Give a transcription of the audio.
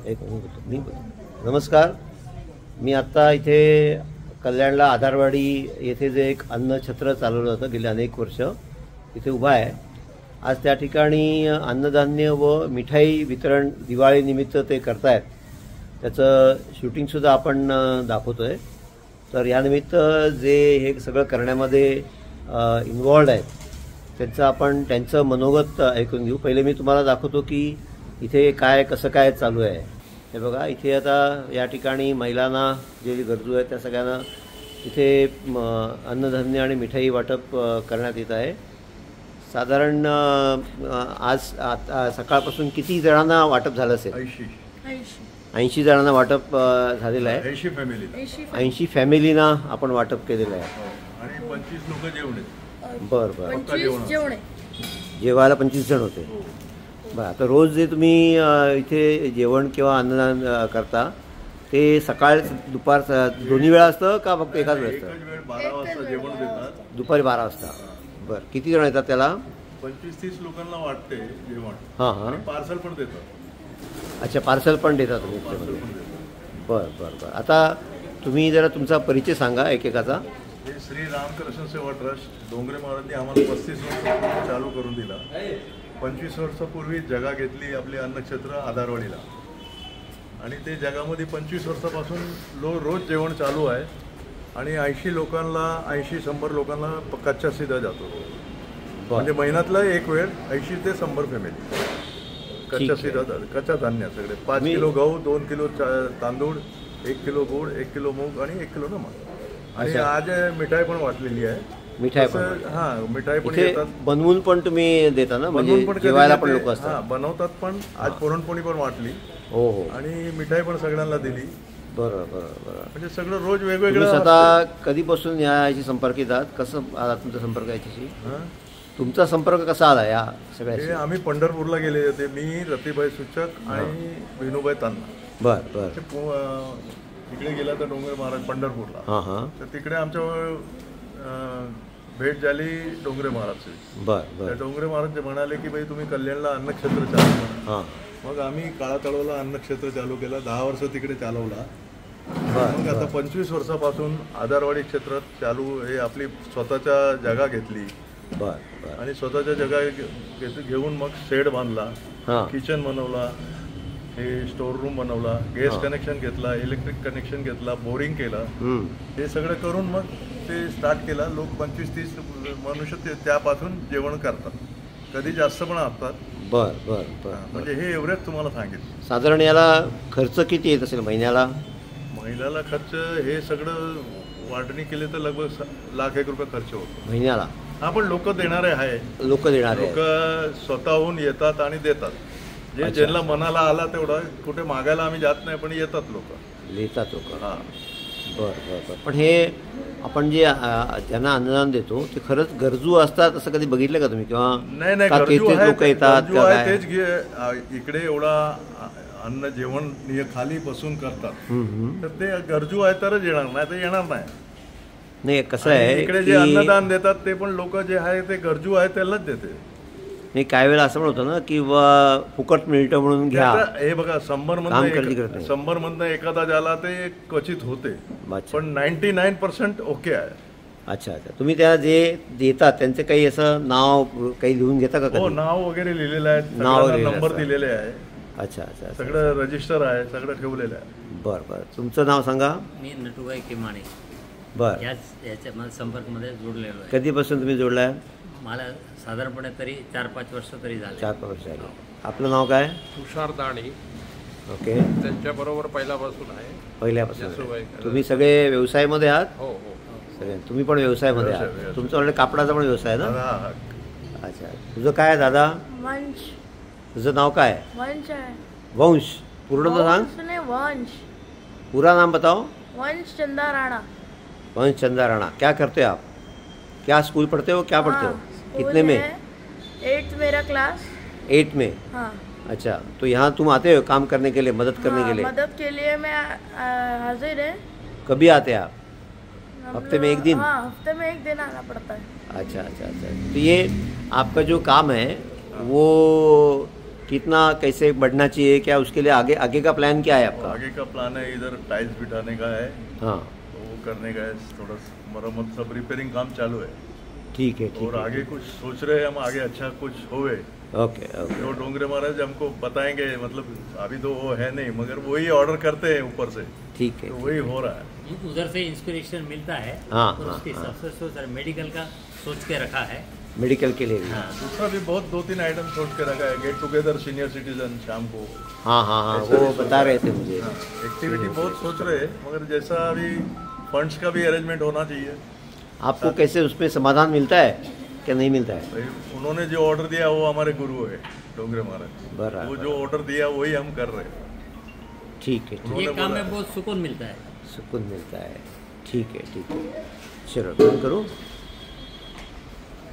एक मी बोलतो. नमस्कार. मी आत्ता इथे कल्याणला आधारवाडी येथे जे एक अन्नछत्र चालवलं होतं गेले अनेक वर्ष इथे उभा आहे. आज त्या ठिकाणी अन्नधान्य व मिठाई वितरण दिवाळीनिमित्त ते करतायत. त्याचं शूटिंगसुद्धा आपण दाखवतो आहे. तर यानिमित्त जे हे सगळं करण्यामध्ये इन्वॉल्ड आहेत त्यांचं मनोगत ऐकून घेऊ. पहिले मी तुम्हाला दाखवतो की इथे कसं काय चालू आहे. हे बघा, इथे आता या ठिकाणी महिलांना जे गरजू आहेत त्या सगळ्यांना इथे अन्नधान्य आणि मिठाई वाटप करण्यात येत आहे. साधारण आज सकाळपासून किती जणांना वाटप झालं असेल? 80 जणांना वाटप झालेलं आहे. 80 फॅमिलीना आपण वाटप केलेलं आहे. आणि 25 लोक जेवणे. बरं. जेवायला 25 जण होते. बरं. आता रोज जे तुम्ही इथे जेवण किंवा अन्नदान करता ते सकाळ दुपार दोन्ही वेळा असतं का फक्त एकाच वेळ असतं? 12 वाजता जेवण देतात. दुपारी 12 वाजता. बरं. किती जण येतात त्याला? 25-30 लोकांना वाटते जेवण. हां. पार्सल पण देतात. अच्छा, पार्सल पण देतात तुम्ही त्यामध्ये. बरं. आता तुम्ही जरा तुमचा परिचय सांगा एकेकाचा. हे श्री रामकृष्ण सेवा ट्रस्ट डोंगरे महाराजांनी आम्हाला 35 वर्ष चालू करून दिला. 25 वर्षापूर्वी जगा घेतली आपली अन्नक्षेत्र आधारवाडीला आणि ते जगामध्ये 25 वर्षापासून रोज जेवण चालू आहे. आणि 80 लोकांना 80-100 लोकांना कच्चा सीधा जातो. म्हणजे महिन्यातला एक वेळ 80 ते 100 फॅमिली कच्चा सीधा कच्चा धान्य सगळे 5 किलो गहू, 2 किलो तांदूळ, 1 किलो गूळ, 1 किलो मूग आणि 1 किलो नमक. आणि आज मिठाई पण वाटलेली आहे. मिठाई पण मिठाई पण येतात. बनवून पण तुम्ही देता ना? म्हणजे जेवायला पण लोक असतात. बनवतात पण. आज पुरणपोळी पण वाटली. हो. आणि मिठाई पण सगळ्यांना दिली. बरं. म्हणजे सगळं रोज वेगवेगळं. स्वतः कधीपासून याची संपर्क येतात? कसं आला तुमचा संपर्क याच्याशी? तुमचा संपर्क कसा आला या सगळ्याशी? आम्ही पंढरपूरला गेले होते. मी रतीबाई सूचक आणि विनूबाई तान्ना. बरं. तिकडे गेला तर डोंगरे महाराज पंढरपूरला. तर तिकडे आमच्या भेट झाली डोंगरे महाराजची. बरं. डोंगरे महाराज म्हणाले की बाई तुम्ही कल्याणला अन्नक्षेत्र चालू करा. मग आम्ही काळा तळवला अन्नक्षेत्र चालू केला. 10 वर्ष तिकडे चालवला. मग आता 25 वर्षापासून आधारवाडी क्षेत्रात चालू हे आपली स्वतःच्या जागा घेतली. आणि स्वतःच्या जागा घेऊन मग शेड बांधला, किचन बनवला, हे स्टोर रूम बनवला, गॅस कनेक्शन घेतला, इलेक्ट्रिक कनेक्शन घेतला, बोरिंग केला. हे सगळं करून मग ते स्टार्ट केला. लोक 25-30 मनुष्य त्यापासून जेवण करतात. कधी जास्त पण असतात. म्हणजे हे एवढेच तुम्हाला सांगितलं. साधारण याला खर्च किती येत असेल महिन्याला? महिन्याला खर्च हे सगळं वाटणी केले तर लगभग ₹1,00,000 खर्च होतो महिन्याला. पण लोक देणारे आहे. लोक स्वतःहून येतात आणि देतात. जे ज्यांना मनाला आला तेवढा. कुठे मागायला आम्ही जात नाही पण येतात लोक. बरं. पण हे आपण जे ज्यांना अन्नदान देतो ते खरंच गरजू असतात असं कधी बघितलं का तुम्ही? किंवा नाही लोक येतात तेच इकडे एवढा अन्न जेवण खाली बसून करतात. तर ते गरजू आहे तरच येणार, नाही तर येणार नाही. कसं आहे इकडे जे अन्नदान देतात ते पण लोक जे आहे ते गरजू आहे त्यालाच देते. नाही, काही वेळा असं पण होतं ना की फुकट मिळतं म्हणून घ्या. हे बघा 100 मधनं एखादा ज्याला ते क्वचित होते. पण 99% ओके आहे. अच्छा. तुम्ही त्या जे देतात त्यांचे काही असं नाव काही लिहून घेता का? हो, नाव वगैरे लिहिलेलं आहे. नंबर दिलेले आहे. अच्छा. सगळं रजिस्टर आहे, सगळं ठेवलेलं आहे. बरं. तुमचं नाव सांगा. मी नटुबाई किमाणे. बरं. याच्या संपर्कमध्ये जोडलेलो आहे. कधीपासून तुम्ही जोडलाय? मला साधारणपणे तरी 4-5 वर्ष तरी झाले. 4-5 वर्ष झाली. आपलं नाव काय? तुषार दाणे. ओके. त्यांच्याबरोबर पहिल्यापासून आहे. पहिल्यापासून. तुम्ही सगळे व्यवसायामध्ये आहात? हो. सगळे. तुम्ही पण व्यवसायामध्ये आहात? तुमचा ऑलरेडी कापडाचा पण व्यवसाय ना? अच्छा. तुझं काय दादा? वंश. तुझं नाव काय? वंश आहे. वंश. पूर्ण सांग. वंश. पूरा नाम बताओ. वंश चंदा राणा. वंश चंदा राणा. क्या करते हो आप? क्या स्कूल पढ़ते हो? क्या पढ़ते हो? कितने में? 8th मेरा क्लास. 8 में. अच्छा. तो यहाँ तुम आते हो काम करने के लिए, मदद करने के लिए? मदद के लिए मैं हाजिर है. कभी आते हैं आप? हफ्ते में एक दिन? हफ्ते में एक दिन आना पड़ता है. अच्छा. तो ये आपका जो काम है वो कितना कैसे बढ़ना चाहिए, क्या उसके लिए आगे आगे का प्लान क्या है आपका? आगे का प्लान है इधर टाइल्स बिठाने का है, हाँ तो वो करने का है, थोड़ा मरम्मत सब रिपेयरिंग काम चालू है। ठीक है, ठीक और है। आगे कुछ सोच रहे हैं हम, आगे अच्छा कुछ होवे ओके ओके। तो डोंगरे महाराज हमको बताएंगे, मतलब अभी तो वो है नहीं मगर वही ऑर्डर करते हैं ऊपर से, ठीक है, तो वही हो रहा है। उधर से इंस्पिरेशन मिलता है हाँ, और हाँ, उसके हाँ। हिसाब से सोच मेडिकल का सोच के रखा है। मेडिकल के लिए भी। हाँ दूसरा भी बहुत 2-3 आइटम सोच के रखा है, गेट टुगेदर सीनियर सिटीजन शाम को, हाँ हाँ हाँ, वो बता रहे थे मुझे। एक्टिविटी बहुत सोच रहे हैं, मगर जैसा अभी फंड्स का भी अरेंजमेंट होना चाहिए। आपको कैसे उसमें समाधान मिलता है क्या नहीं मिलता है? भाई उन्होंने जो ऑर्डर दिया वो हमारे गुरु है डोंगरे महाराज, बराबर। वो जो ऑर्डर दिया वही हम कर रहे हैं। ठीक है, ठीक ये उन्होंने काम बोला- में बहुत सुकून मिलता है। सुकून मिलता है। ठीक है, ठीक है, चलो बंद करो।